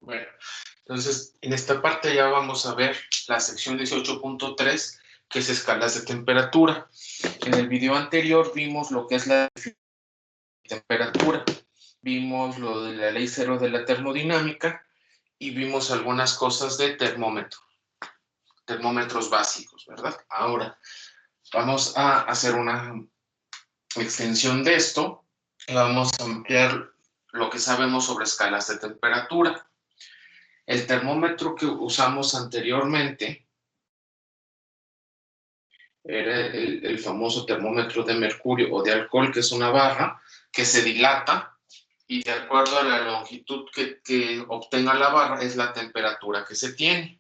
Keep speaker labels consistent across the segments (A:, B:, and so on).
A: Bueno, entonces en esta parte ya vamos a ver la sección 18.3, que es escalas de temperatura. En el video anterior vimos lo que es la temperatura, vimos lo de la ley cero de la termodinámica y vimos algunas cosas de termómetros básicos, ¿verdad? Ahora vamos a hacer una extensión de esto y vamos a ampliar lo que sabemos sobre escalas de temperatura. El termómetro que usamos anteriormente era el famoso termómetro de mercurio o de alcohol, que es una barra que se dilata y de acuerdo a la longitud que obtenga la barra es la temperatura que se tiene.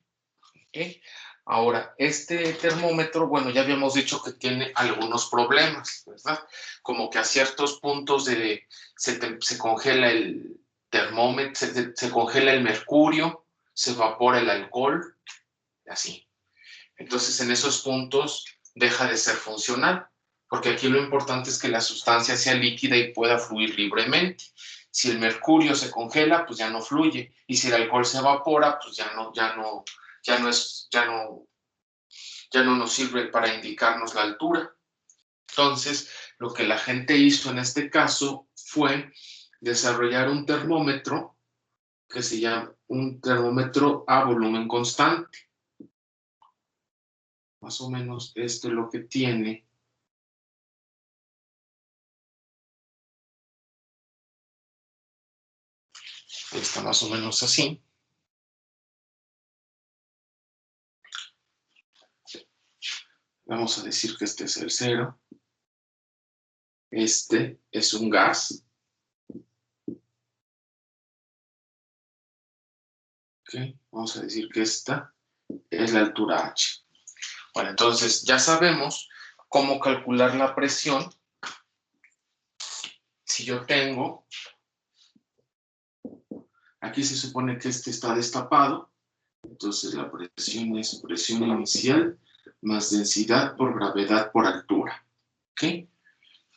A: ¿Okay? Ahora, este termómetro, bueno, ya habíamos dicho que tiene algunos problemas, ¿verdad? Como que a ciertos puntos se congela el termómetro, se congela el mercurio, se evapora el alcohol, y así. Entonces, en esos puntos deja de ser funcional, porque aquí lo importante es que la sustancia sea líquida y pueda fluir libremente. Si el mercurio se congela, pues ya no fluye, y si el alcohol se evapora, pues ya no nos sirve para indicarnos la altura. Entonces, lo que la gente hizo en este caso fue desarrollar un termómetro que se llama un termómetro a volumen constante. Más o menos esto es lo que tiene. Está más o menos así. Vamos a decir que este es el 0. Este es un gas. Okay. Vamos a decir que esta es la altura H. Bueno, entonces ya sabemos cómo calcular la presión. Si yo tengo, aquí se supone que este está destapado, entonces la presión es presión inicial más densidad por gravedad por altura. ¿Ok?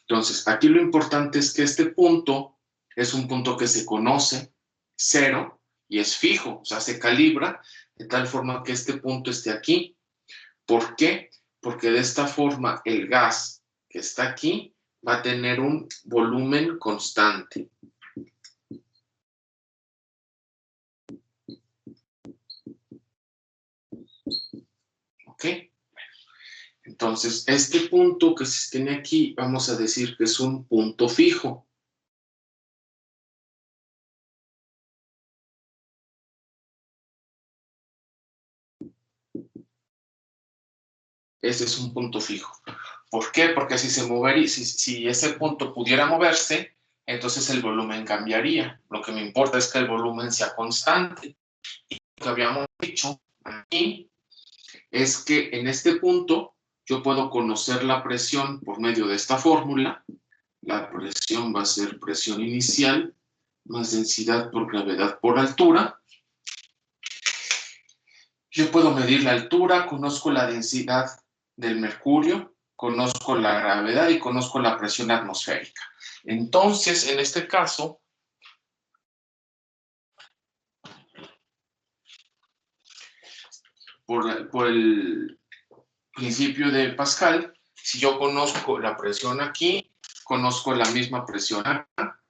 A: Entonces, aquí lo importante es que este punto es un punto que se conoce, 0, y es fijo, o sea, se calibra de tal forma que este punto esté aquí. ¿Por qué? Porque de esta forma el gas que está aquí va a tener un volumen constante. ¿Ok? Entonces, este punto que se tiene aquí, vamos a decir que es un punto fijo. Ese es un punto fijo. ¿Por qué? Porque si se movería, si ese punto pudiera moverse, entonces el volumen cambiaría. Lo que me importa es que el volumen sea constante. Y lo que habíamos dicho aquí es que en este punto yo puedo conocer la presión por medio de esta fórmula. La presión va a ser presión inicial más densidad por gravedad por altura. Yo puedo medir la altura, conozco la densidad del mercurio, conozco la gravedad y conozco la presión atmosférica. Entonces, en este caso, por el principio de Pascal, si yo conozco la presión aquí, conozco la misma presión acá,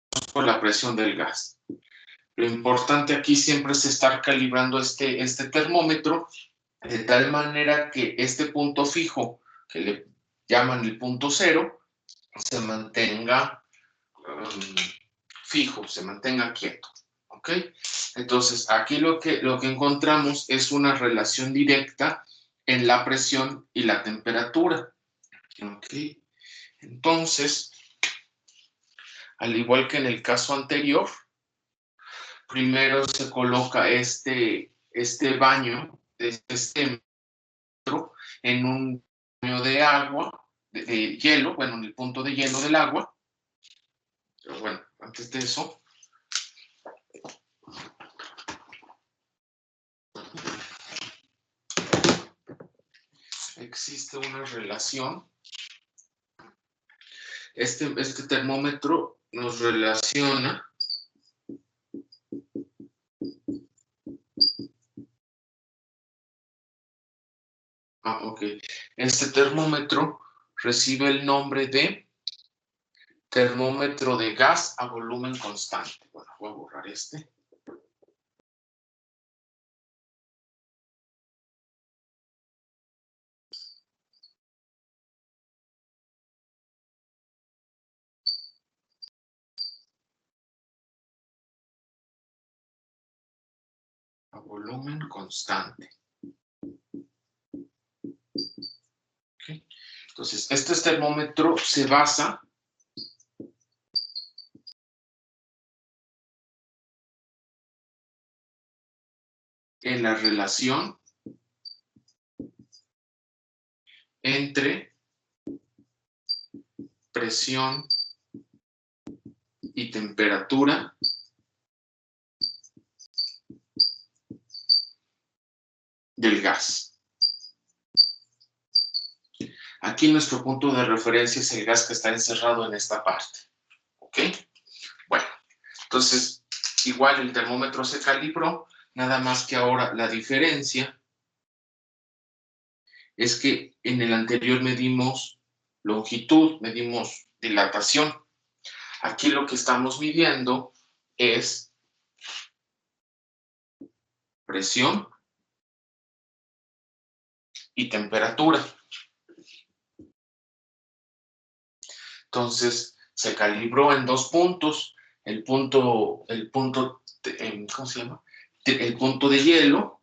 A: conozco la presión del gas. Lo importante aquí siempre es estar calibrando este termómetro de tal manera que este punto fijo, que le llaman el punto 0, se mantenga fijo, se mantenga quieto. ¿Ok? Entonces, aquí lo que encontramos es una relación directa en la presión y la temperatura. ¿Ok? Entonces, al igual que en el caso anterior, primero se coloca este baño, este metro, en un baño de agua, de hielo, bueno, en el punto de hielo del agua. Pero bueno, antes de eso, existe una relación. Este termómetro nos relaciona Ok. Este termómetro recibe el nombre de termómetro de gas a volumen constante. Bueno, voy a borrar este. A volumen constante. Okay. Entonces, este termómetro se basa en la relación entre presión y temperatura del gas. Aquí nuestro punto de referencia es el gas que está encerrado en esta parte. ¿Ok? Bueno, entonces, igual el termómetro se calibró, nada más que ahora la diferencia es que en el anterior medimos longitud, medimos dilatación. Aquí lo que estamos midiendo es presión y temperatura. Entonces, se calibró en dos puntos. El punto, ¿cómo se llama? El punto de hielo.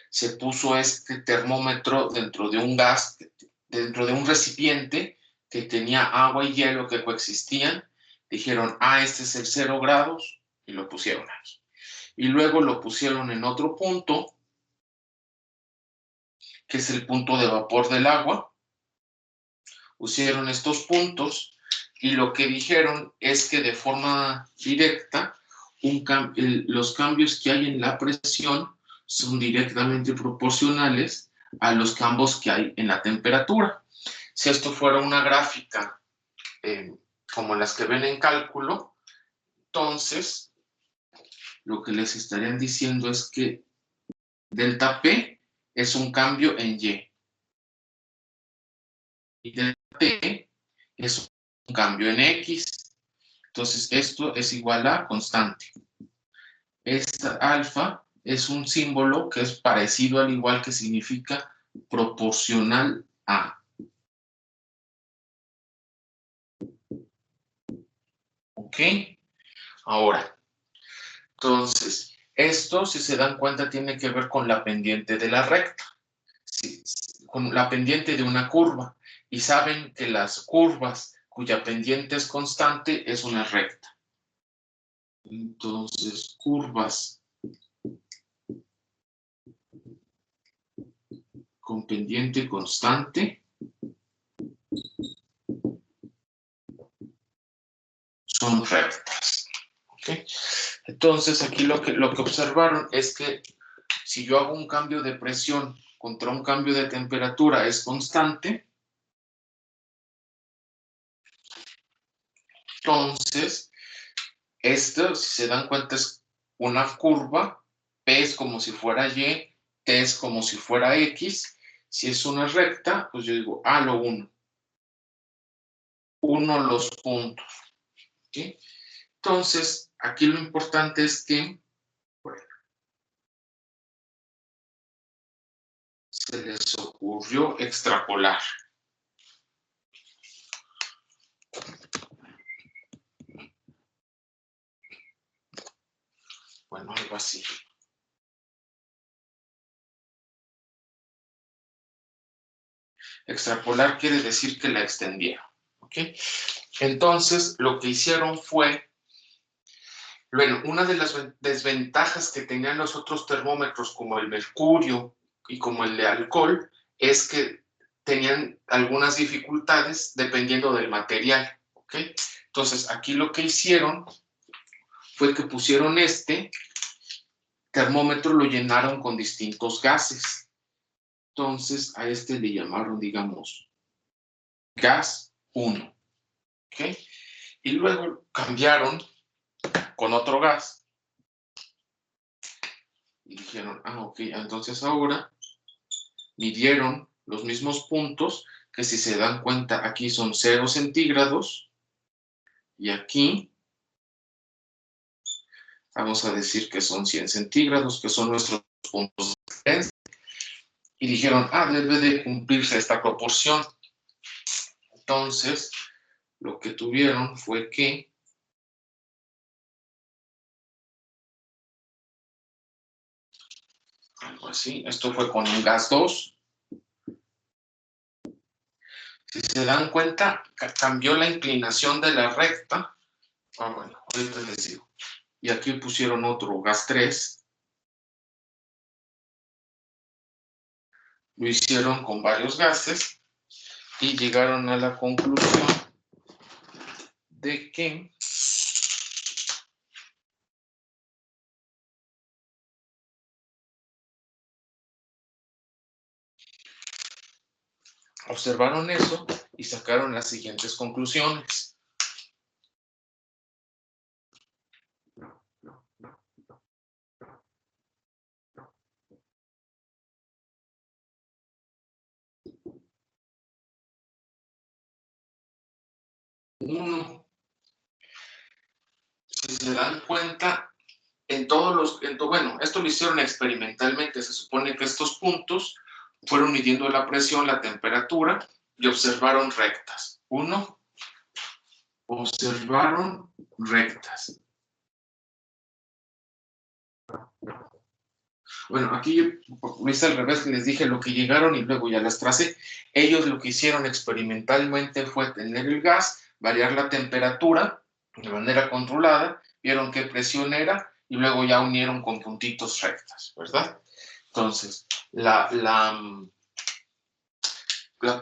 A: Se puso este termómetro dentro de un gas, dentro de un recipiente que tenía agua y hielo que coexistían. Dijeron, este es el 0 grados, y lo pusieron aquí. Y luego lo pusieron en otro punto, que es el punto de vapor del agua. Pusieron estos puntos y lo que dijeron es que de forma directa los cambios que hay en la presión son directamente proporcionales a los cambios que hay en la temperatura. Si esto fuera una gráfica como las que ven en cálculo, entonces lo que les estarían diciendo es que delta P es un cambio en Y. Y delta T es un cambio en X. Entonces, esto es igual a constante. Esta alfa es un símbolo que es parecido al igual que significa proporcional a. ¿Ok? Ahora, entonces, esto, si se dan cuenta, tiene que ver con la pendiente de la recta. Sí, con la pendiente de una curva. Y saben que las curvas cuya pendiente es constante es una recta. Entonces, curvas con pendiente constante son rectas. ¿Okay? Entonces, aquí lo que observaron es que si yo hago un cambio de presión contra un cambio de temperatura es constante, entonces, esto, si se dan cuenta, es una curva, P es como si fuera Y, T es como si fuera X. Si es una recta, pues yo digo, lo uno. Uno los puntos. ¿Okay? Entonces, aquí lo importante es que se les ocurrió extrapolar. Bueno, algo así. Extrapolar quiere decir que la extendieron. ¿Ok? Entonces, lo que hicieron fue, bueno, una de las desventajas que tenían los otros termómetros, como el mercurio y como el de alcohol, es que tenían algunas dificultades dependiendo del material. ¿Ok? Entonces, aquí lo que hicieron fue que pusieron este termómetro, lo llenaron con distintos gases. Entonces, a este le llamaron, digamos, gas 1. ¿Ok? Y luego cambiaron con otro gas. Y dijeron, ok, entonces ahora midieron los mismos puntos, que si se dan cuenta aquí son 0 centígrados y aquí vamos a decir que son 100 centígrados, que son nuestros puntos de referencia. Y dijeron, debe de cumplirse esta proporción. Entonces, lo que tuvieron fue que algo así, esto fue con un gas 2. Si se dan cuenta, cambió la inclinación de la recta. Bueno, ahorita les digo. Y aquí pusieron otro gas 3. Lo hicieron con varios gases y llegaron a la conclusión de que observaron eso y sacaron las siguientes conclusiones. Uno, si se dan cuenta, bueno, esto lo hicieron experimentalmente, se supone que estos puntos fueron midiendo la presión, la temperatura y observaron rectas. Uno, observaron rectas. Bueno, aquí yo hice al revés, que les dije lo que llegaron y luego ya las tracé. Ellos lo que hicieron experimentalmente fue tener el gas, variar la temperatura de manera controlada, vieron qué presión era y luego ya unieron con puntitos rectas, ¿verdad? Entonces, la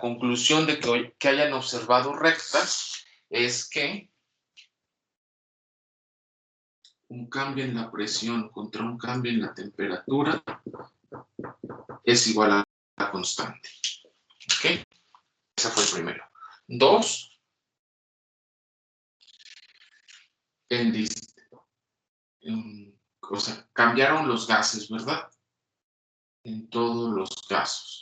A: conclusión de que hayan observado rectas es que un cambio en la presión contra un cambio en la temperatura es igual a la constante. ¿Ok? Ese fue el primero. 2, o sea, cambiaron los gases, ¿verdad? En todos los casos.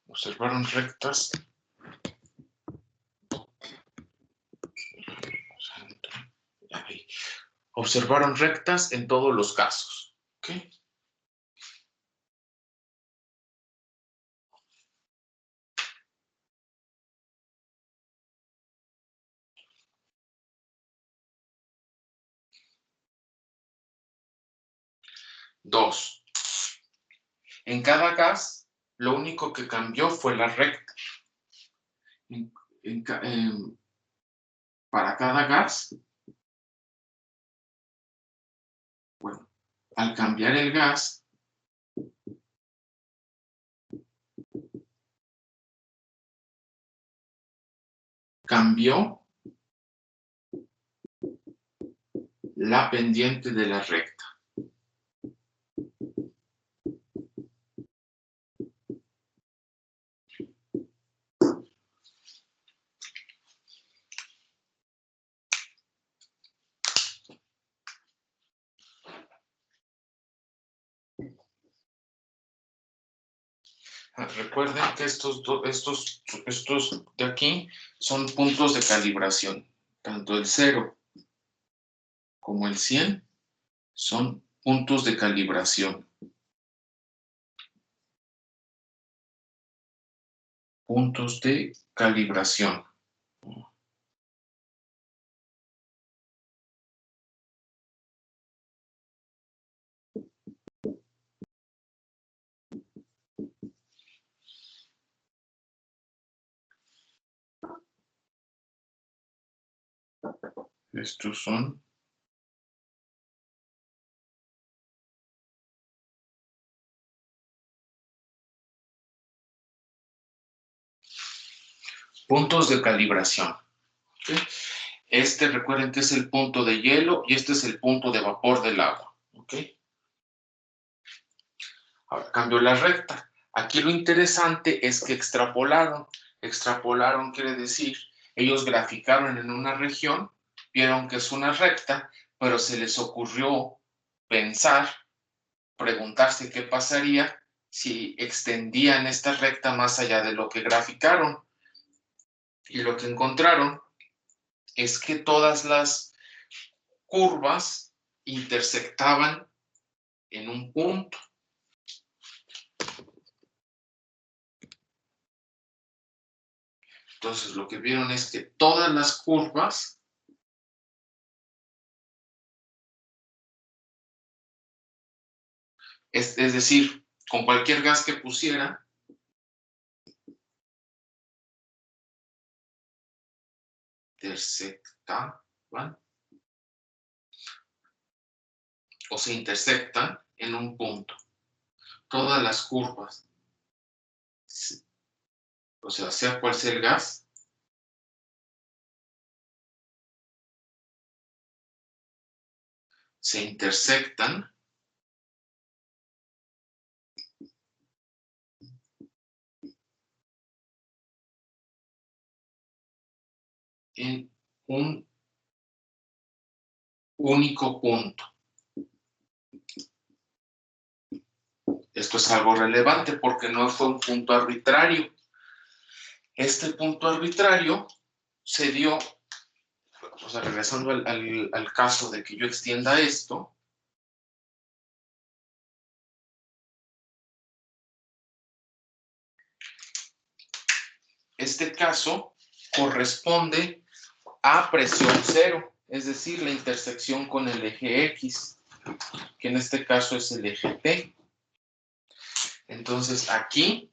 A: Observaron rectas. Observaron rectas en todos los casos. ¿Ok? 2. En cada gas, lo único que cambió fue la recta. Para cada gas, bueno, al cambiar el gas, cambió la pendiente de la recta. Recuerden que estos de aquí son puntos de calibración. Tanto el 0 como el 100 son puntos de calibración. Puntos de calibración. Estos son Puntos de calibración. ¿Okay? Este, recuerden que es el punto de hielo y este es el punto de vapor del agua. ¿Ok? Ahora cambio la recta. Aquí lo interesante es que extrapolaron. Extrapolaron quiere decir, ellos graficaron en una región, vieron que es una recta, pero se les ocurrió pensar, preguntarse qué pasaría si extendían esta recta más allá de lo que graficaron. Y lo que encontraron es que todas las curvas intersectaban en un punto. Entonces, lo que vieron es que todas las curvas es decir, con cualquier gas que pusiera, intersectaban o se intersectan en un punto. Todas las curvas, o sea cual sea el gas, se intersectan en un único punto. Esto es algo relevante porque no fue un punto arbitrario. Este punto arbitrario se dio, o sea, regresando al caso de que yo extienda esto, este caso corresponde a presión cero, es decir, la intersección con el eje X, que en este caso es el eje T. Entonces aquí,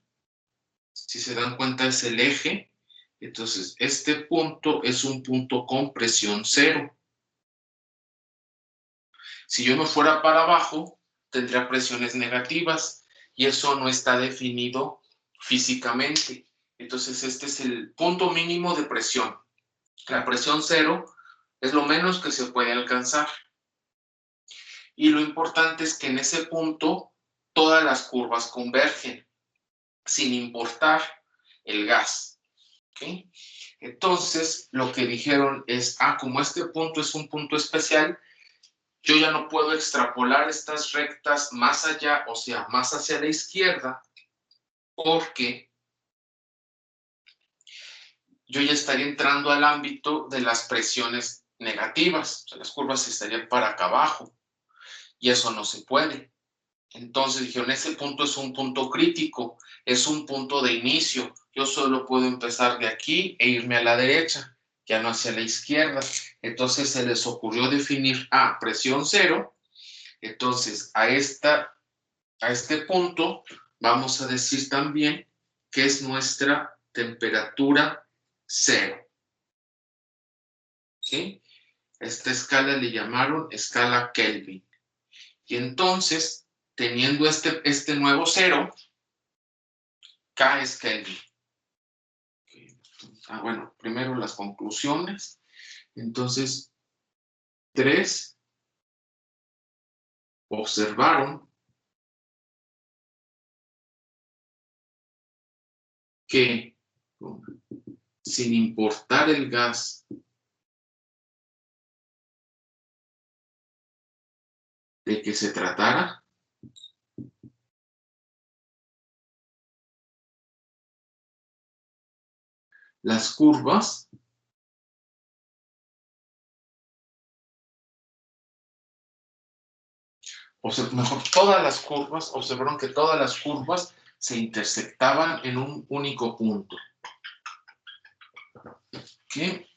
A: si se dan cuenta, es el eje. Entonces, este punto es un punto con presión cero. Si yo me fuera para abajo, tendría presiones negativas y eso no está definido físicamente. Entonces, este es el punto mínimo de presión. La presión cero es lo menos que se puede alcanzar. Y lo importante es que en ese punto todas las curvas convergen, sin importar el gas. ¿Okay? Entonces, lo que dijeron es, como este punto es un punto especial, yo ya no puedo extrapolar estas rectas más allá, o sea, más hacia la izquierda, porque yo ya estaría entrando al ámbito de las presiones negativas, o sea, las curvas estarían para acá abajo, y eso no se puede. Entonces dijeron, ese punto es un punto crítico, es un punto de inicio, yo solo puedo empezar de aquí e irme a la derecha, ya no hacia la izquierda. Entonces se les ocurrió definir presión cero. Entonces a este punto vamos a decir también que es nuestra temperatura cero. ¿Sí? Esta escala le llamaron escala Kelvin. Y entonces, teniendo este nuevo cero, K es Kelvin. Bueno, primero las conclusiones. Entonces, 3 observaron que, sin importar el gas de que se tratara, las curvas observaron que todas las curvas se intersectaban en un único punto. ¿Okay?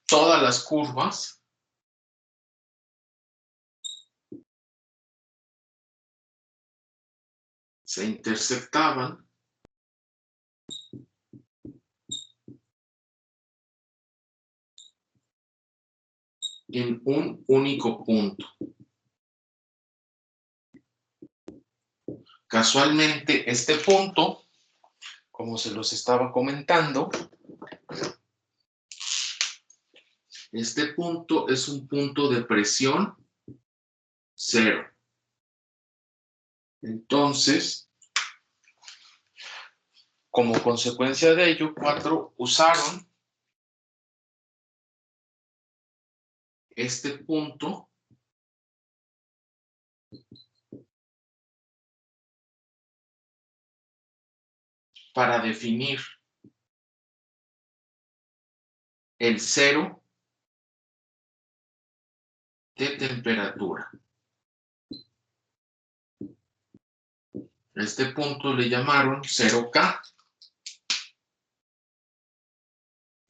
A: Todas las curvas se intersectaban en un único punto. Casualmente, este punto como se los estaba comentando, este punto es un punto de presión 0. Entonces, como consecuencia de ello, 4 usaron este punto para definir el 0 de temperatura. Este punto le llamaron 0K.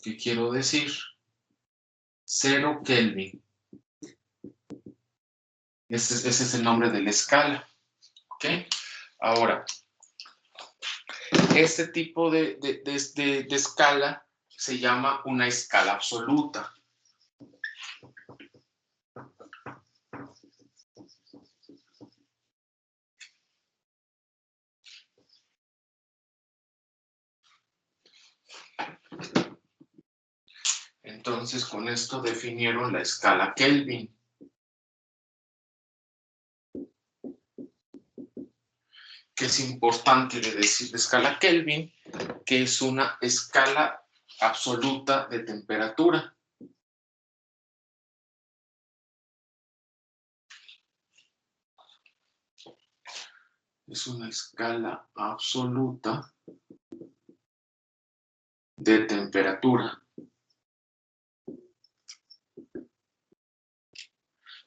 A: ¿Qué quiero decir? 0 Kelvin. Ese es el nombre de la escala. ¿Ok? Ahora, este tipo de escala se llama una escala absoluta. Entonces, con esto definieron la escala Kelvin. Que es importante de decir de escala Kelvin, que es una escala absoluta de temperatura. Es una escala absoluta de temperatura.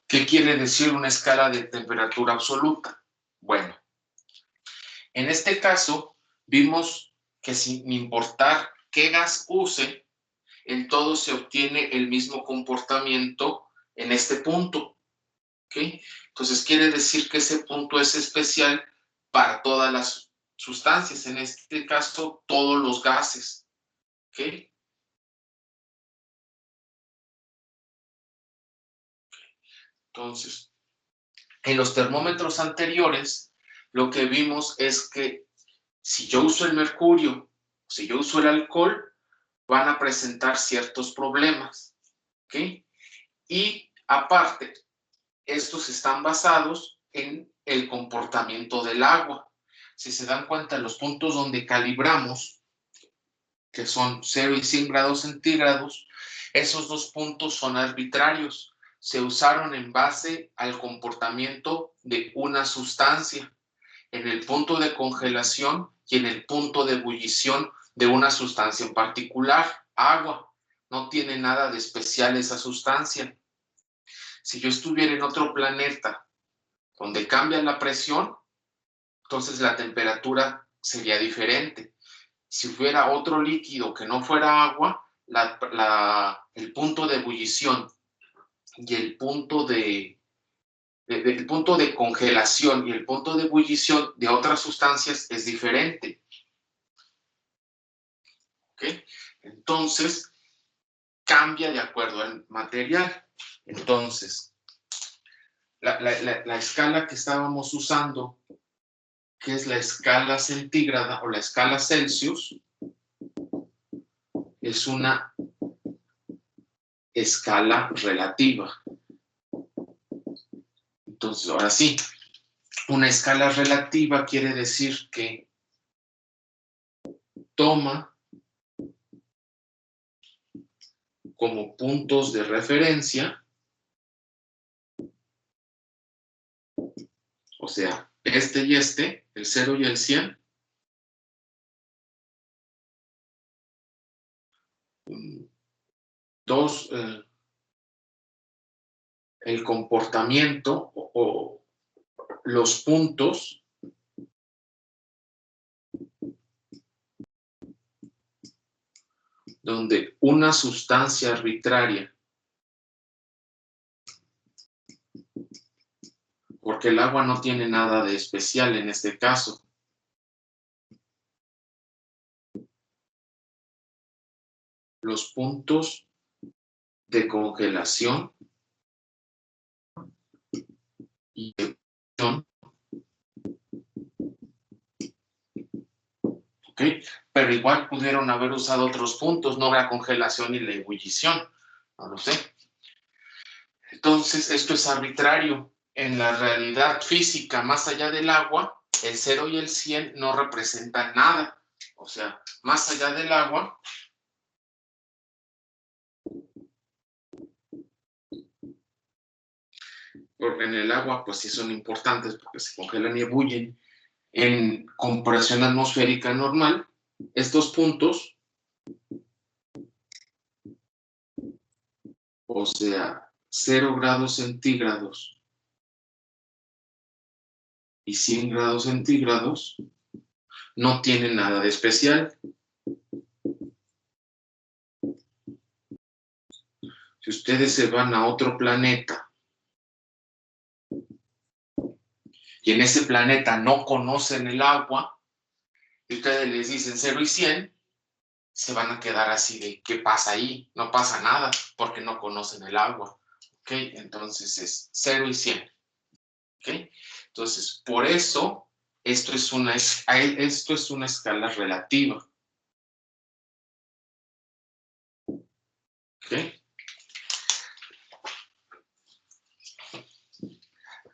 A: ¿Qué quiere decir una escala de temperatura absoluta? Bueno, en este caso vimos que sin importar qué gas use, en todo se obtiene el mismo comportamiento en este punto. ¿Okay? Entonces quiere decir que ese punto es especial para todas las sustancias, en este caso todos los gases. ¿Okay? Entonces, en los termómetros anteriores, lo que vimos es que si yo uso el mercurio, si yo uso el alcohol, van a presentar ciertos problemas. ¿Okay? Y aparte, estos están basados en el comportamiento del agua. Si se dan cuenta, los puntos donde calibramos, que son 0 y 100 grados centígrados, esos dos puntos son arbitrarios. Se usaron en base al comportamiento de una sustancia, en el punto de congelación y en el punto de ebullición de una sustancia en particular, agua. No tiene nada de especial esa sustancia. Si yo estuviera en otro planeta donde cambia la presión, entonces la temperatura sería diferente. Si fuera otro líquido que no fuera agua, el punto de ebullición y el punto el punto de congelación y el punto de ebullición de otras sustancias es diferente. ¿Okay? Entonces, cambia de acuerdo al material. Entonces, la escala que estábamos usando, que es la escala centígrada o la escala Celsius, es una escala relativa. Entonces, ahora sí, una escala relativa quiere decir que toma como puntos de referencia, o sea, este y este, el 0 y el 100, dos, el comportamiento o los puntos donde una sustancia arbitraria, porque el agua no tiene nada de especial en este caso, los puntos de congelación y ebullición, ¿okay? pero igual pudieron haber usado otros puntos, no la congelación ni la ebullición, no lo sé. Entonces, esto es arbitrario. En la realidad física, más allá del agua, el 0 y el 100 no representan nada. O sea, más allá del agua, porque en el agua, pues sí son importantes porque se congelan y ebullen. En compresión atmosférica normal, estos puntos, o sea, 0 grados centígrados y 100 grados centígrados, no tienen nada de especial. Si ustedes se van a otro planeta y en ese planeta no conocen el agua, y ustedes les dicen 0 y 100, se van a quedar así de ¿qué pasa ahí? No pasa nada porque no conocen el agua. ¿Ok? Entonces es 0 y 100. ¿Ok? Entonces, por eso, esto es una escala relativa. ¿Ok?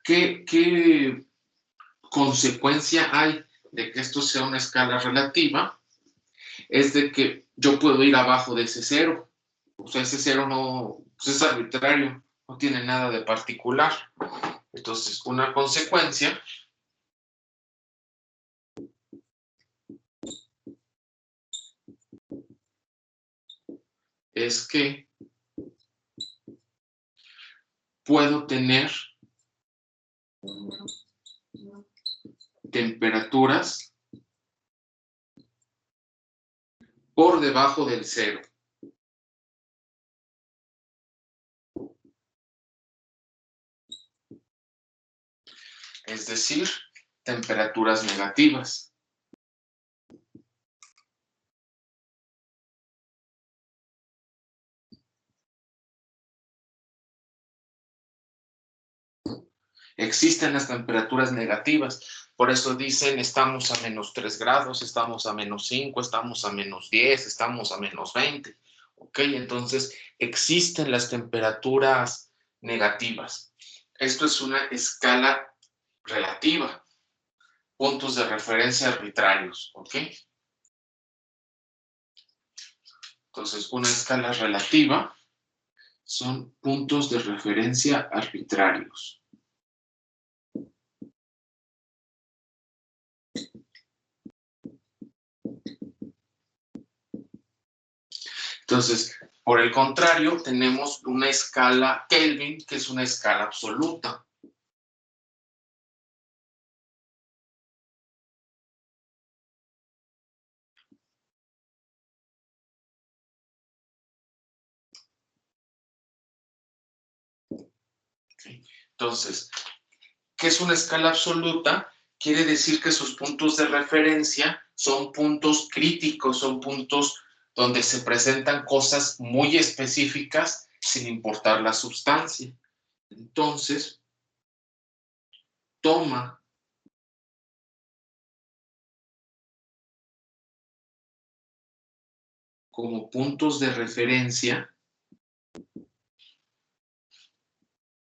A: ¿Qué consecuencia hay de que esto sea una escala relativa? Es de que yo puedo ir abajo de ese 0. O sea, ese 0 no, pues es arbitrario, no tiene nada de particular. Entonces, una consecuencia es que puedo tener temperaturas por debajo del 0. Es decir, temperaturas negativas. Existen las temperaturas negativas, por eso dicen estamos a menos 3 grados, estamos a menos 5, estamos a menos 10, estamos a menos 20. ¿Ok? Entonces, existen las temperaturas negativas. Esto es una escala relativa, puntos de referencia arbitrarios. ¿Ok? Entonces, una escala relativa son puntos de referencia arbitrarios. Entonces, por el contrario, tenemos una escala Kelvin, que es una escala absoluta. ¿Okay? Entonces, ¿qué es una escala absoluta? Quiere decir que sus puntos de referencia son puntos críticos, son puntos donde se presentan cosas muy específicas sin importar la sustancia. Entonces, toma como puntos de referencia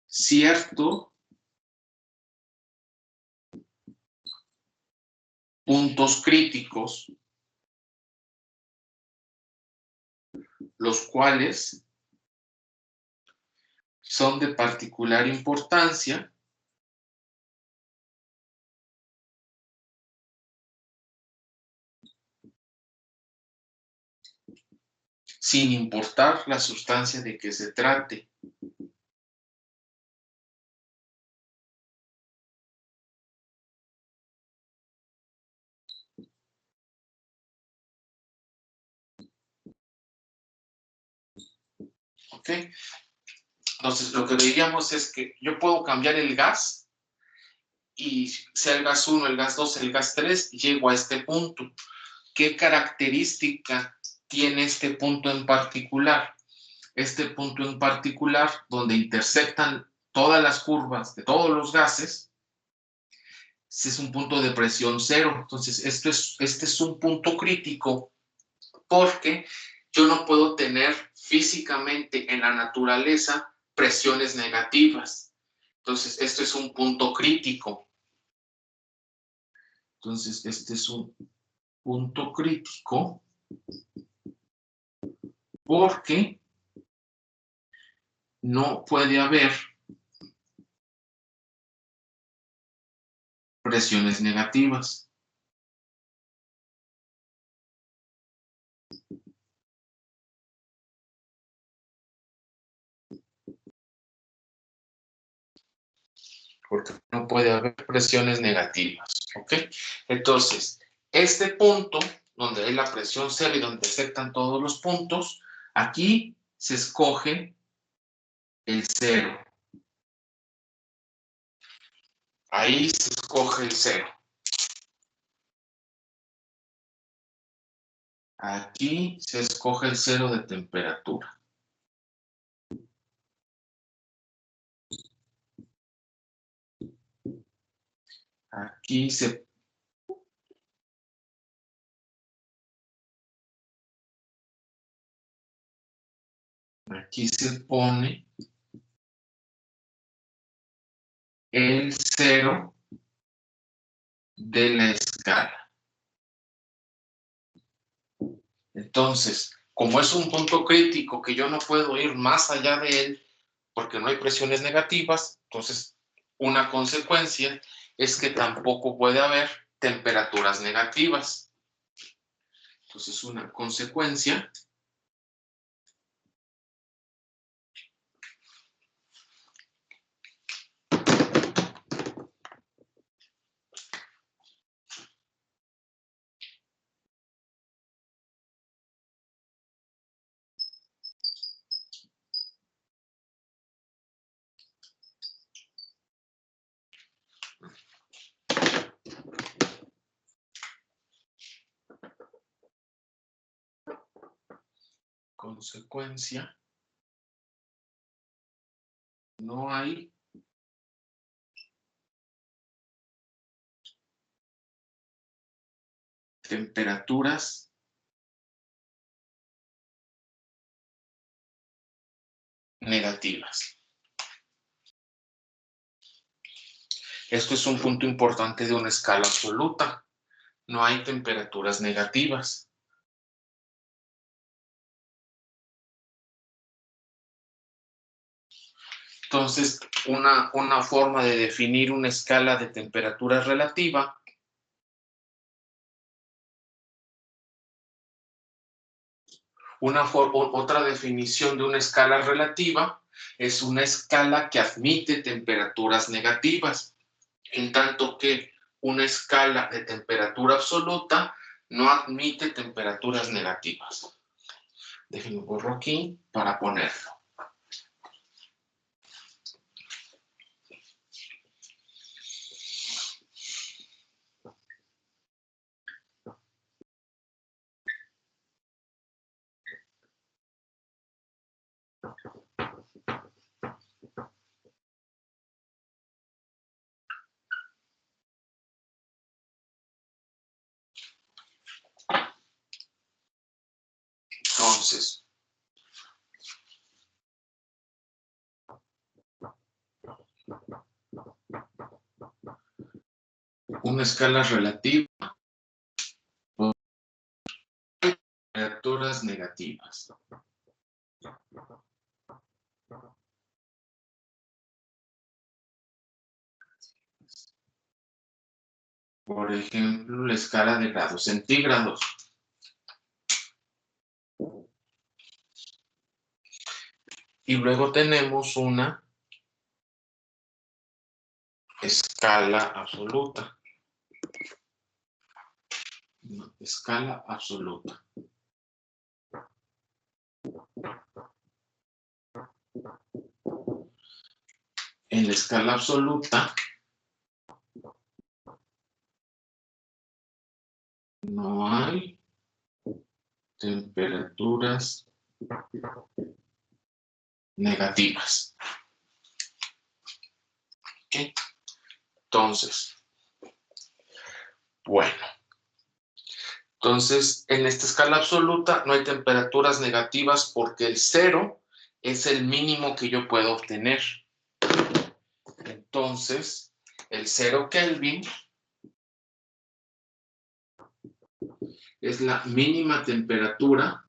A: cierto puntos críticos, los cuales son de particular importancia sin importar la sustancia de que se trate. ¿Ok? Entonces, lo que veíamos es que yo puedo cambiar el gas y sea el gas 1, el gas 2, el gas 3, llego a este punto. ¿Qué característica tiene este punto en particular? Este punto en particular, donde intersectan todas las curvas de todos los gases, Este es un punto de presión cero. Entonces, este es un punto crítico porque yo no puedo tener físicamente en la naturaleza presiones negativas. Entonces, esto es un punto crítico. Entonces, este es un punto crítico porque no puede haber presiones negativas. Porque no puede haber presiones negativas, ¿ok? Entonces, este punto, donde hay la presión cero y donde aceptan todos los puntos, aquí se escoge el cero. Ahí se escoge el cero. Aquí se escoge el cero de temperatura. Aquí se pone el cero de la escala. Entonces, como es un punto crítico que yo no puedo ir más allá de él porque no hay presiones negativas, entonces una consecuencia es que tampoco puede haber temperaturas negativas. Entonces, una consecuencia no hay temperaturas negativas. Esto es un punto importante de una escala absoluta. No hay temperaturas negativas. Entonces, una forma de definir una escala de temperatura relativa otra definición de una escala relativa es una escala que admite temperaturas negativas, en tanto que una escala de temperatura absoluta no admite temperaturas negativas. Déjenme borro aquí para ponerlo. Entonces, una escala relativa con temperaturas negativas. Por ejemplo, la escala de grados centígrados. Y luego tenemos una escala absoluta. Una escala absoluta. En la escala absoluta no hay temperaturas negativas. ¿Okay? Entonces, Bueno, entonces en esta escala absoluta no hay temperaturas negativas porque el 0 es el mínimo que yo puedo obtener. Entonces, el 0 Kelvin es la mínima temperatura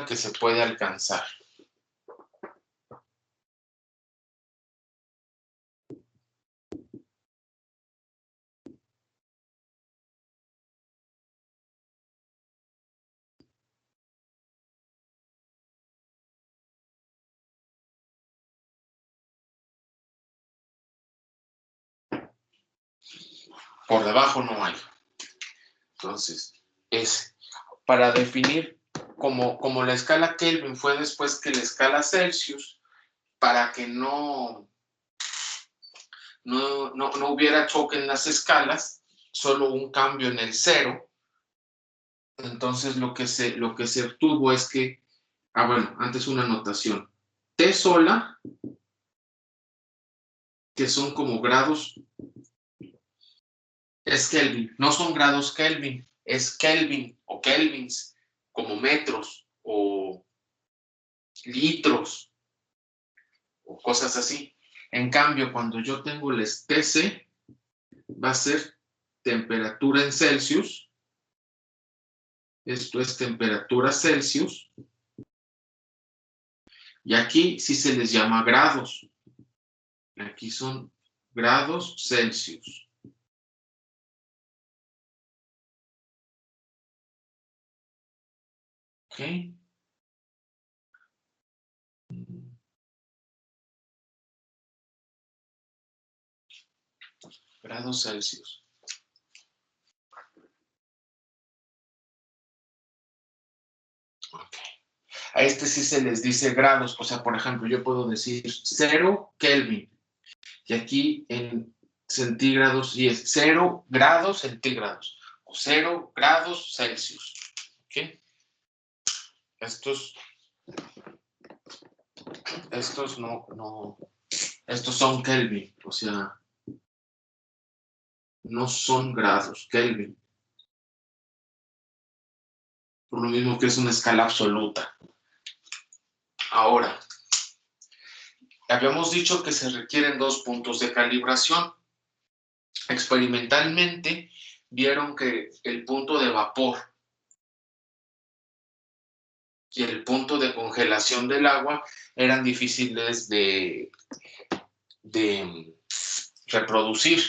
A: que se puede alcanzar. Por debajo no hay. Entonces, es para definir como la escala Kelvin fue después que la escala Celsius, para que no hubiera choque en las escalas, solo un cambio en el 0. Entonces lo que se obtuvo es que, bueno, antes una notación. T sola, que son como grados, es Kelvin. No son grados Kelvin, es Kelvin o kelvins, como metros o litros o cosas así. En cambio, cuando yo tengo el TC, va a ser temperatura en Celsius. Esto es temperatura Celsius. Y aquí sí se les llama grados. Aquí son grados Celsius. ¿Ok? Grados Celsius. Ok. A este sí se les dice grados. O sea, por ejemplo, yo puedo decir 0 Kelvin. Y aquí en centígrados, y es 0 grados centígrados. O 0 grados Celsius. ¿Ok? Estos estos son Kelvin, o sea, no son grados Kelvin. Por lo mismo que es una escala absoluta. Ahora, habíamos dicho que se requieren 2 puntos de calibración. Experimentalmente, vieron que el punto de vapor y el punto de congelación del agua eran difíciles de reproducir.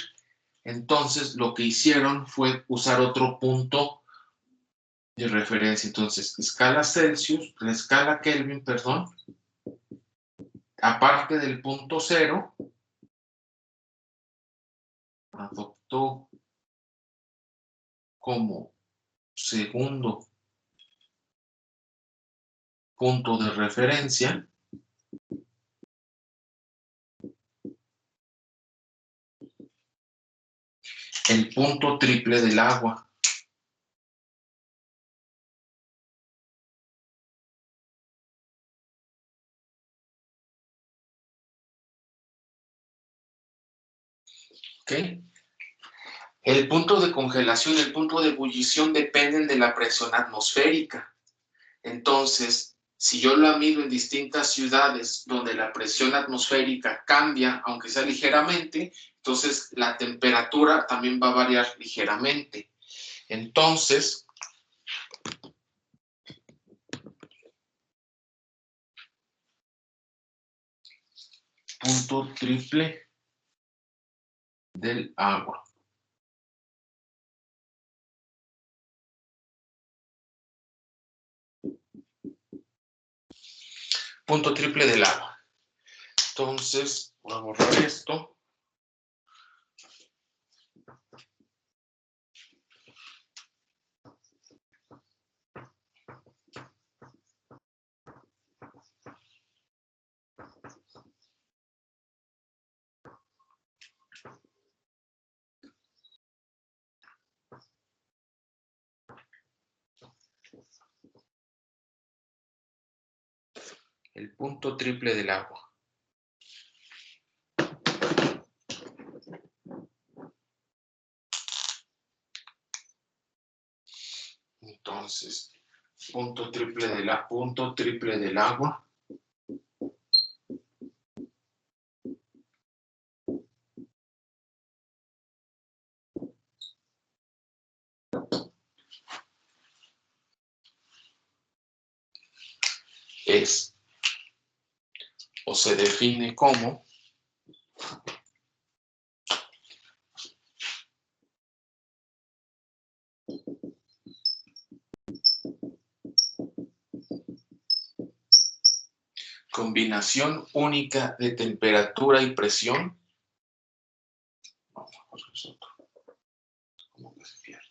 A: Entonces, lo que hicieron fue usar otro punto de referencia. Entonces, escala Celsius, la escala Kelvin, perdón, aparte del punto 0, adoptó como segundo punto de referencia el punto triple del agua. ¿Ok? El punto de congelación y el punto de ebullición dependen de la presión atmosférica. Entonces, si yo lo mido en distintas ciudades donde la presión atmosférica cambia, aunque sea ligeramente, entonces la temperatura también va a variar ligeramente. Entonces, punto triple del agua. Punto triple del agua. Entonces, voy a borrar esto. el punto triple del agua. Entonces, punto triple del agua es o se define como combinación única de temperatura y presión. Vamos a poner nosotros. ¿Cómo que se pierde?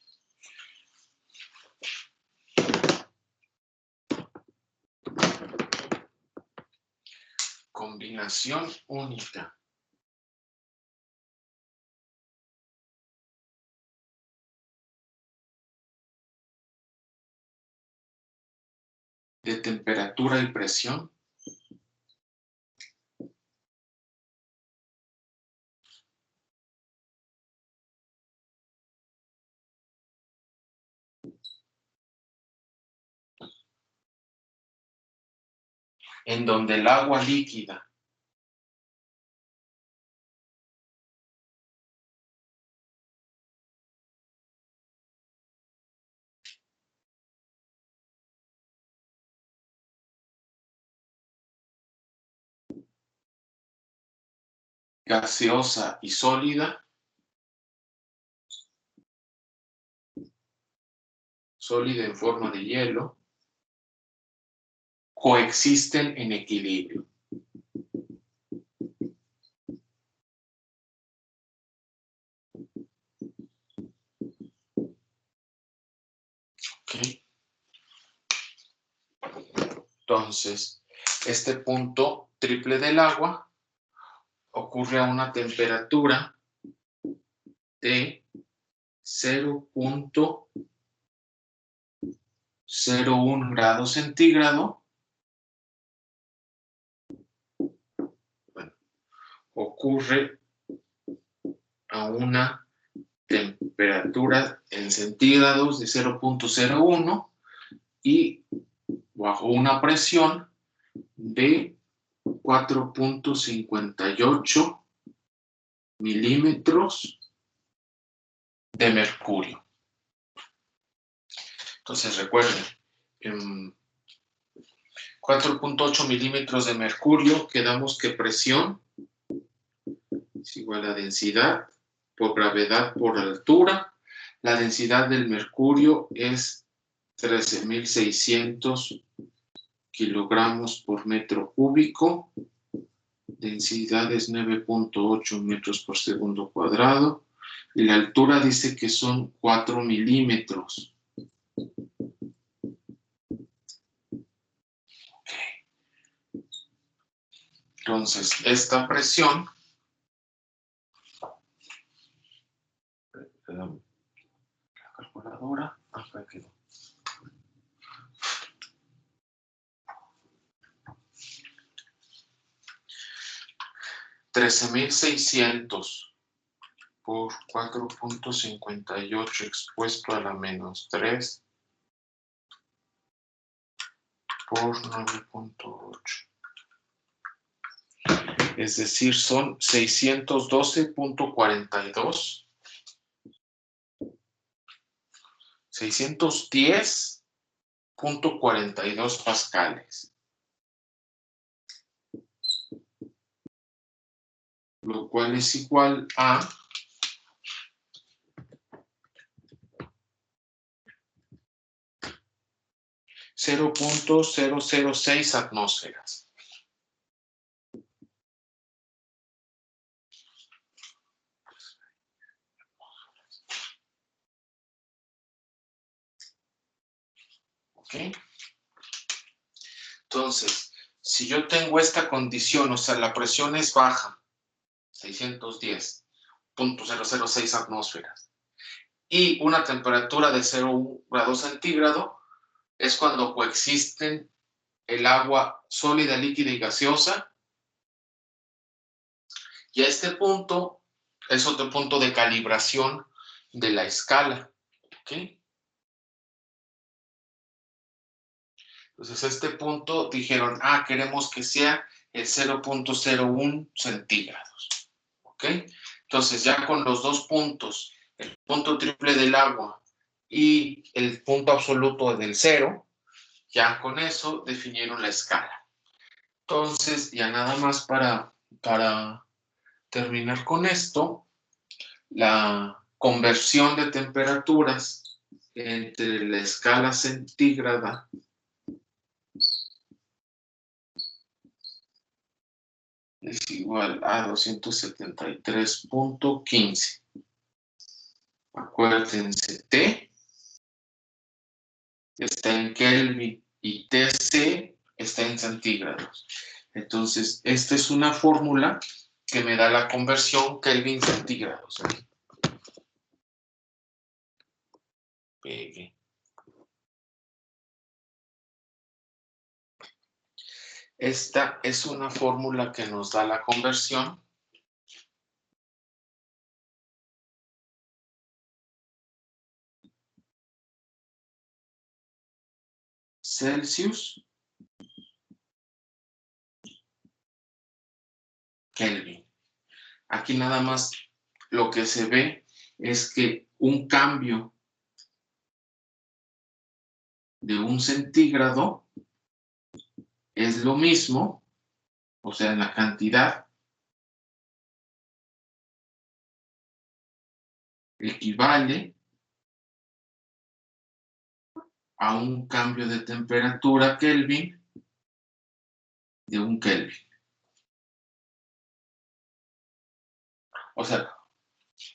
A: Combinación única de temperatura y presión en donde el agua líquida gaseosa y sólida, sólida en forma de hielo, coexisten en equilibrio. ¿Okay? Entonces, este punto triple del agua ocurre a una temperatura de 0.01 grados centígrado. Bueno, ocurre a una temperatura en centígrados de 0.01 y bajo una presión de 4.58 milímetros de mercurio. Entonces recuerden, 4.8 milímetros de mercurio, quedamos que presión es igual a densidad por gravedad por altura. La densidad del mercurio es 13.600 kilogramos por metro cúbico. Densidad es 9.8 metros por segundo cuadrado. Y la altura dice que son 4 milímetros. Okay. Entonces, esta presión la calculadora, acá quedó. $13.600 por 4.58 expuesto a la menos 3 por 9.8. Es decir, son 612.42. 610.42 pascales. Lo cual es igual a 0.006 atmósferas. ¿Ok? Entonces, si yo tengo esta condición, o sea, la presión es baja, 610.006 atmósferas, y una temperatura de 0 grados centígrado, es cuando coexisten el agua sólida, líquida y gaseosa. Y a este punto es otro punto de calibración de la escala. ¿Okay? Entonces, a este punto dijeron, queremos que sea el 0.01 centígrados. ¿Ok? Entonces, ya con los dos puntos, el punto triple del agua y el punto absoluto del 0, ya con eso definieron la escala. Entonces, ya nada más para terminar con esto, la conversión de temperaturas entre la escala centígrada es igual a 273.15. Acuérdense, T está en Kelvin y TC está en centígrados. Entonces, esta es una fórmula que me da la conversión Kelvin-centígrados. Pegue. Esta es una fórmula que nos da la conversión Celsius Kelvin. Aquí nada más lo que se ve es que un cambio de 1 centígrado es lo mismo, o sea, en la cantidad, equivale a un cambio de temperatura Kelvin de 1 Kelvin. O sea,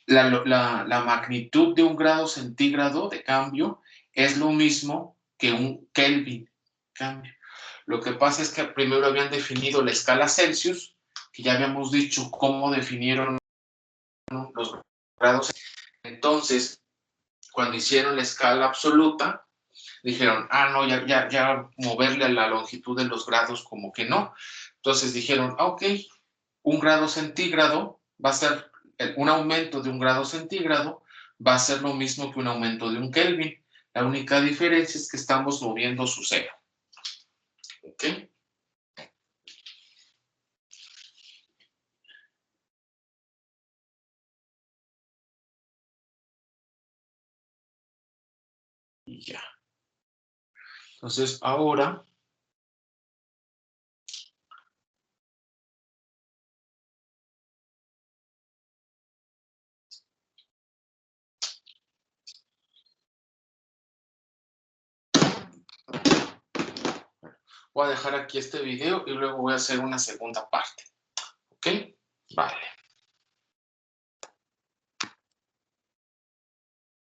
A: la magnitud de 1 grado centígrado de cambio es lo mismo que 1 Kelvin cambio. Lo que pasa es que primero habían definido la escala Celsius, que ya habíamos dicho cómo definieron los grados. Entonces, cuando hicieron la escala absoluta, dijeron, no, ya moverle a la longitud de los grados como que no. Entonces dijeron, ok, 1 grado centígrado va a ser, un aumento de 1 grado centígrado va a ser lo mismo que un aumento de 1 Kelvin. La única diferencia es que estamos moviendo su cero. ¿Ok? Y ya. Entonces, ahora voy a dejar aquí este video y luego voy a hacer una segunda parte. ¿Ok? Vale.